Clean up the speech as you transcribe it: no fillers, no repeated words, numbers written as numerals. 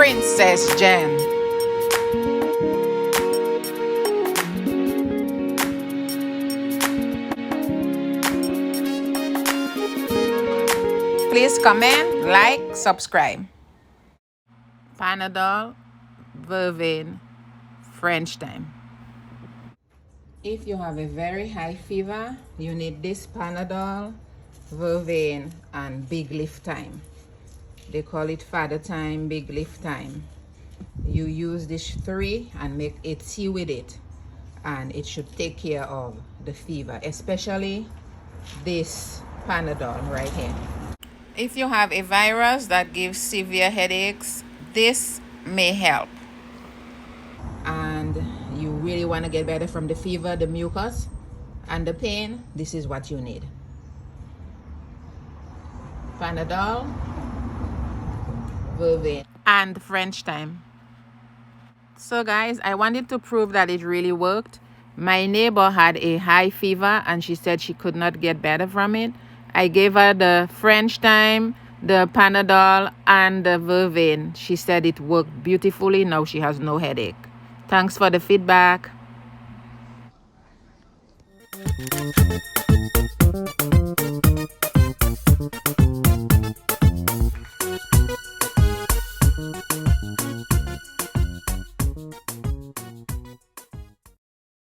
Princess Jen. Please comment, like, subscribe. Panadol, vervain, French time. If you have a very high fever, you need this Panadol, vervain, and big lift time. They call it father time, big lift time. You use this 3 and make a tea with it, and it should take care of the fever, especially this Panadol right here. If you have a virus that gives severe headaches, this may help. And you really want to get better from the fever, the mucus, and the pain, this is what you need. Panadol, vervain, and French time. So guys, I wanted to prove that it really worked. My neighbor had a high fever and she said she could not get better from it. I gave her the French time, the Panadol, and the vervain. She said it worked beautifully. Now she has no headache. Thanks for the feedback.